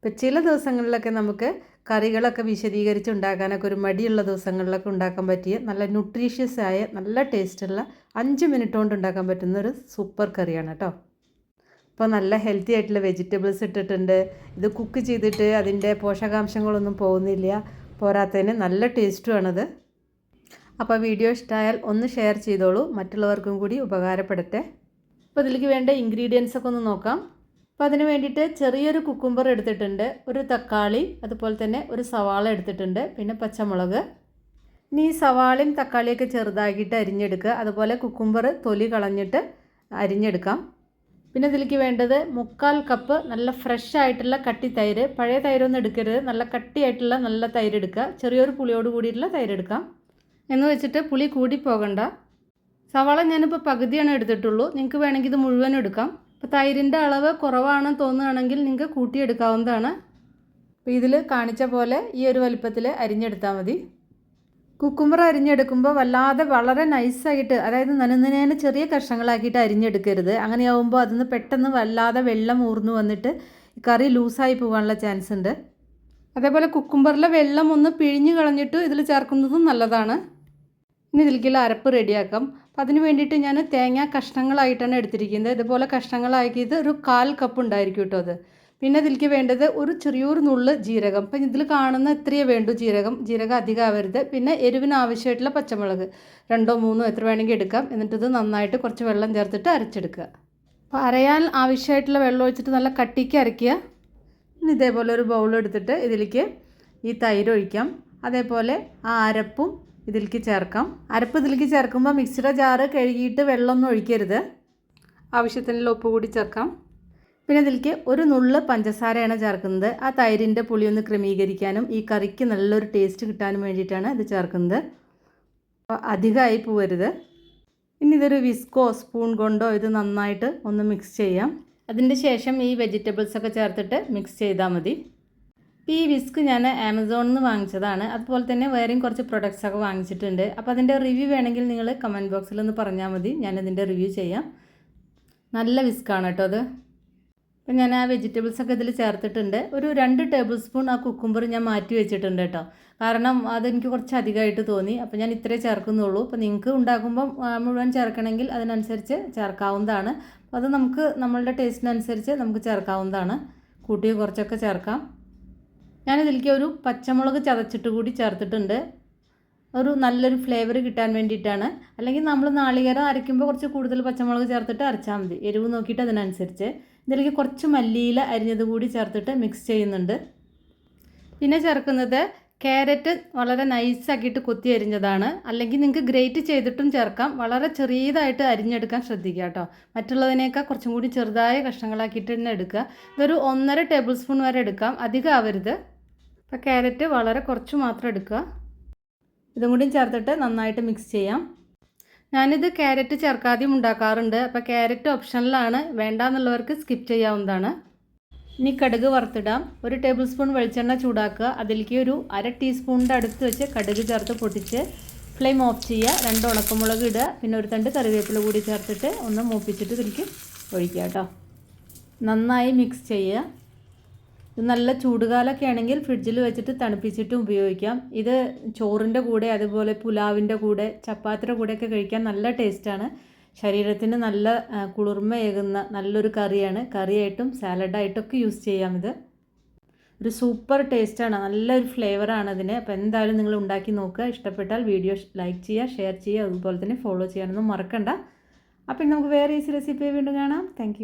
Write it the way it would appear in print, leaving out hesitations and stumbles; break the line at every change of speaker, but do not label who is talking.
ഇപ്പോൾ ചില ദിവസങ്ങളിലൊക്കെ നമുക്ക് കറികളൊക്കെ വിശദീകരിച്ച് ഉണ്ടാക്കാനൊക്കെ ഒരു മടിയുള്ള ദിവസങ്ങളിലൊക്കെ ഉണ്ടാക്കാൻ പറ്റിയ നല്ല ന്യൂട്രീഷ്യസ് ആയ നല്ല ടേസ്റ്റുള്ള 5 മിനിറ്റ് കൊണ്ട് ഉണ്ടാക്കാൻ പറ്റുന്ന ഒരു സൂപ്പർ കറിയാണ് കേട്ടോ. അപ്പോൾ നല്ല ഹെൽത്തി ആയിട്ടുള്ള വെജിറ്റബിൾസ് ഇട്ടിട്ടുണ്ട്. ഇത് കുക്ക് ചെയ്തിട്ട് അതിൻ്റെ പോഷകാംശങ്ങളൊന്നും പോകുന്നില്ല, പോരാത്തതിന് നല്ല ടേസ്റ്റുമാണത്. അപ്പോൾ വീഡിയോ ഇഷ്ടമായാൽ ഒന്ന് ഷെയർ ചെയ്തോളൂ, മറ്റുള്ളവർക്കും കൂടി ഉപകാരപ്പെടട്ടെ. അപ്പോൾ ഇതിലേക്ക് വേണ്ട ഇൻഗ്രീഡിയൻസ് ഒക്കെ ഒന്ന് നോക്കാം. അപ്പോൾ അതിന് വേണ്ടിയിട്ട് ചെറിയൊരു കുക്കുംബർ എടുത്തിട്ടുണ്ട്, ഒരു തക്കാളി, അതുപോലെ തന്നെ ഒരു സവാള എടുത്തിട്ടുണ്ട്, പിന്നെ പച്ചമുളക്. ഇനി ഈ സവാളയും തക്കാളിയൊക്കെ ചെറുതാക്കിയിട്ട് അരിഞ്ഞെടുക്കുക. അതുപോലെ കുക്കുംബർ തൊലി കളഞ്ഞിട്ട് അരിഞ്ഞെടുക്കാം. പിന്നെ ഇതിലേക്ക് വേണ്ടത് 1/4 കപ്പ് നല്ല ഫ്രഷ് ആയിട്ടുള്ള കട്ടി തൈര്. പഴയ തൈരൊന്നും എടുക്കരുത്, നല്ല കട്ടിയായിട്ടുള്ള നല്ല തൈര് എടുക്കുക. ചെറിയൊരു പുളിയോട് കൂടിയിട്ടുള്ള തൈര് എടുക്കാം. എന്ന് വെച്ചിട്ട് പുളി കൂടി പോകണ്ട. സവാള ഞാനിപ്പോൾ പകുതിയാണ് എടുത്തിട്ടുള്ളൂ, നിങ്ങൾക്ക് വേണമെങ്കിൽ ഇത് മുഴുവൻ എടുക്കാം. അപ്പോൾ തൈരിൻ്റെ അളവ് കുറവാണെന്ന് തോന്നുകയാണെങ്കിൽ നിങ്ങൾക്ക് കൂട്ടിയെടുക്കാവുന്നതാണ്. അപ്പോൾ ഇതിൽ കാണിച്ച പോലെ ഈ ഒരു വലിപ്പത്തിൽ അരിഞ്ഞെടുത്താൽ മതി. കുക്കുംബർ അരിഞ്ഞെടുക്കുമ്പോൾ വല്ലാതെ വളരെ നൈസായിട്ട്, അതായത് നനുനേനെ ചെറിയ കഷ്ണങ്ങളാക്കിയിട്ട് അരിഞ്ഞെടുക്കരുത്. അങ്ങനെയാവുമ്പോൾ അതിന് പെട്ടെന്ന് വല്ലാതെ വെള്ളം ഊർന്നു വന്നിട്ട് കറി ലൂസായി പോകാനുള്ള ചാൻസ് ഉണ്ട്. അതേപോലെ കുക്കുംബറിലെ വെള്ളം ഒന്ന് പിഴിഞ്ഞ് കളഞ്ഞിട്ട് ഇതിൽ ചേർക്കുന്നതും നല്ലതാണ്. ഇനി ഇതിലേക്കുള്ള അരപ്പ് റെഡിയാക്കാം. അപ്പം അതിന് വേണ്ടിയിട്ട് ഞാൻ തേങ്ങ കഷ്ണങ്ങളായിട്ടാണ് എടുത്തിരിക്കുന്നത്. ഇതുപോലെ കഷ്ണങ്ങളാക്കിയത് ഒരു 1/4 കപ്പ് ഉണ്ടായിരിക്കും കേട്ടോ അത്. പിന്നെ ഇതിലേക്ക് വേണ്ടത് ഒരു ചെറിയൊരു നുള്ള് ജീരകം. അപ്പം ഇതിൽ കാണുന്ന ഇത്രയേ വേണ്ടൂ ജീരകം അധികം ആവരുത്. പിന്നെ എരിവിന് ആവശ്യമായിട്ടുള്ള പച്ചമുളക് 2 3 എത്ര വേണമെങ്കിൽ എടുക്കാം. എന്നിട്ടിത് നന്നായിട്ട് കുറച്ച് വെള്ളം ചേർത്തിട്ട് അരച്ചെടുക്കുക. അപ്പോൾ അരയാൻ ആവശ്യമായിട്ടുള്ള വെള്ളം ഒഴിച്ചിട്ട് നല്ല കട്ടിക്ക് അരയ്ക്കുക. ഇനി ഇതേപോലെ ഒരു ബൗൾ എടുത്തിട്ട് ഇതിലേക്ക് ഈ തൈര് ഒഴിക്കാം. അതേപോലെ ആ അരപ്പും ഇതിലേക്ക് ചേർക്കാം. അരപ്പ് ഇതിലേക്ക് ചേർക്കുമ്പോൾ മിക്സിയുടെ ജാറ് കഴുകിയിട്ട് വെള്ളമൊന്നും ഒഴിക്കരുത്. ആവശ്യത്തിനുള്ള ഉപ്പ് കൂടി ചേർക്കാം. പിന്നെ ഇതിലേക്ക് ഒരു നുള്ള് പഞ്ചസാരയാണ് ചേർക്കുന്നത്. ആ തൈരിൻ്റെ പുളി ഒന്ന് ക്രമീകരിക്കാനും ഈ കറിക്ക് നല്ലൊരു ടേസ്റ്റ് കിട്ടാനും വേണ്ടിയിട്ടാണ് ഇത് ചേർക്കുന്നത്. അപ്പോൾ അധികമായി പോകരുത്. ഇനി ഇതൊരു വിസ്കോ സ്പൂൺ കൊണ്ടോ ഇത് നന്നായിട്ട് ഒന്ന് മിക്സ് ചെയ്യാം. അതിൻ്റെ ശേഷം ഈ വെജിറ്റബിൾസൊക്കെ ചേർത്തിട്ട് മിക്സ് ചെയ്താൽ മതി. ഈ വിസ്ക് ഞാൻ ആമസോണിൽ നിന്ന് വാങ്ങിച്ചതാണ്. അതുപോലെ തന്നെ വേറെയും കുറച്ച് പ്രൊഡക്ട്സൊക്കെ വാങ്ങിച്ചിട്ടുണ്ട്. അപ്പോൾ അതിൻ്റെ റിവ്യൂ വേണമെങ്കിൽ നിങ്ങൾ കമൻറ്റ് ബോക്സിൽ ഒന്ന് പറഞ്ഞാൽ മതി, ഞാനതിൻ്റെ റിവ്യൂ ചെയ്യാം. നല്ല വിസ്ക്കാണ് കേട്ടോ അത്. അപ്പം ഞാൻ ആ വെജിറ്റബിൾസൊക്കെ ഇതിൽ ചേർത്തിട്ടുണ്ട്. ഒരു 2 ടേബിൾ സ്പൂൺ ആ കുക്കുംബർ ഞാൻ മാറ്റി വെച്ചിട്ടുണ്ട് കേട്ടോ. കാരണം അതെനിക്ക് കുറച്ച് അധികമായിട്ട് തോന്നി. അപ്പോൾ ഞാൻ ഇത്രേ ചേർക്കുന്നുള്ളൂ. അപ്പോൾ നിങ്ങൾക്ക് ഉണ്ടാക്കുമ്പം മുഴുവൻ ചേർക്കണമെങ്കിൽ അതിനനുസരിച്ച് ചേർക്കാവുന്നതാണ്. അപ്പോൾ അത് നമുക്ക് നമ്മളുടെ ടേസ്റ്റിനനുസരിച്ച് നമുക്ക് ചേർക്കാവുന്നതാണ്. കൂട്ടി കുറച്ചൊക്കെ ചേർക്കാം. ഞാനിതിലേക്ക് ഒരു പച്ചമുളക് ചതച്ചിട്ട് കൂടി ചേർത്തിട്ടുണ്ട്, ഒരു നല്ലൊരു ഫ്ലേവർ കിട്ടാൻ വേണ്ടിയിട്ടാണ്. അല്ലെങ്കിൽ നമ്മൾ നാളികേരം അരയ്ക്കുമ്പോൾ കുറച്ച് കൂടുതൽ പച്ചമുളക് ചേർത്തിട്ട് അരച്ചാൽ മതി, എരിവ് നോക്കിയിട്ട് അതിനനുസരിച്ച്. ഇതിലേക്ക് കുറച്ച് മല്ലിയില അരിഞ്ഞത് കൂടി ചേർത്തിട്ട് മിക്സ് ചെയ്യുന്നുണ്ട്. പിന്നെ ചേർക്കുന്നത് ക്യാരറ്റ് വളരെ നൈസാക്കിയിട്ട് കൊത്തി അരിഞ്ഞതാണ്. അല്ലെങ്കിൽ നിങ്ങൾക്ക് ഗ്രേറ്റ് ചെയ്തിട്ടും ചേർക്കാം. വളരെ ചെറിയതായിട്ട് അരിഞ്ഞെടുക്കാൻ ശ്രദ്ധിക്കുക കേട്ടോ. മറ്റുള്ളതിനേക്കാൾ കുറച്ചും കൂടി ചെറുതായ കഷ്ണങ്ങളാക്കിയിട്ട് തന്നെ എടുക്കുക. ഇതൊരു 1.5 ടേബിൾ സ്പൂൺ വരെ എടുക്കാം, അധികം ആവരുത്. അപ്പോൾ ക്യാരറ്റ് വളരെ കുറച്ച് മാത്രം എടുക്കുക. ഇതും കൂടി ചേർത്തിട്ട് നന്നായിട്ട് മിക്സ് ചെയ്യാം. ഞാനിത് ക്യാരറ്റ് ചേർക്കാതെയും ഉണ്ടാക്കാറുണ്ട്. അപ്പോൾ ക്യാരറ്റ് ഓപ്ഷനിലാണ്, വേണ്ടാന്നുള്ളവർക്ക് സ്കിപ്പ് ചെയ്യാവുന്നതാണ്. ഇനി കടുക് വറുത്തിടാം. 1 ടേബിൾ സ്പൂൺ വെളിച്ചെണ്ണ ചൂടാക്കുക. അതിലേക്ക് ഒരു 1/2 ടീസ്പൂണിൻ്റെ അടുത്ത് വെച്ച് കടുക് ചേർത്ത് പൊട്ടിച്ച് ഫ്ലെയിം ഓഫ് ചെയ്യുക. 2 ഉണക്കമുളക് ഇടുക. പിന്നെ ഒരു തണ്ട് കറിവേപ്പില കൂടി ചേർത്തിട്ട് ഒന്ന് മൂപ്പിച്ചിട്ട് ഇതിലേക്ക് ഒഴിക്കുക കേട്ടോ. നന്നായി മിക്സ് ചെയ്യുക. ഇത് നല്ല ചൂടുകാലമൊക്കെ ആണെങ്കിൽ ഫ്രിഡ്ജിൽ വെച്ചിട്ട് തണുപ്പിച്ചിട്ടും ഉപയോഗിക്കാം. ഇത് ചോറിൻ്റെ കൂടെ, അതുപോലെ പുലാവിൻ്റെ കൂടെ, ചപ്പാത്തിയുടെ കൂടെയൊക്കെ കഴിക്കാൻ നല്ല ടേസ്റ്റാണ്. ശരീരത്തിന് നല്ല കുളിർമയേകുന്ന നല്ലൊരു കറിയാണ്. കറിയായിട്ടും സാലഡായിട്ടൊക്കെ യൂസ് ചെയ്യാം. ഇത് ഒരു സൂപ്പർ ടേസ്റ്റാണ്, നല്ലൊരു ഫ്ലേവറാണ് അതിന്. അപ്പോൾ എന്തായാലും നിങ്ങൾ ഉണ്ടാക്കി നോക്കുക. ഇഷ്ടപ്പെട്ടാൽ വീഡിയോ ലൈക്ക് ചെയ്യുക, ഷെയർ ചെയ്യുക, അതുപോലെ തന്നെ ഫോളോ ചെയ്യാനൊന്നും മറക്കണ്ട. അപ്പോൾ നമുക്ക് വേറെ ഈസി റെസിപ്പി വീണ്ടും കാണാം. താങ്ക്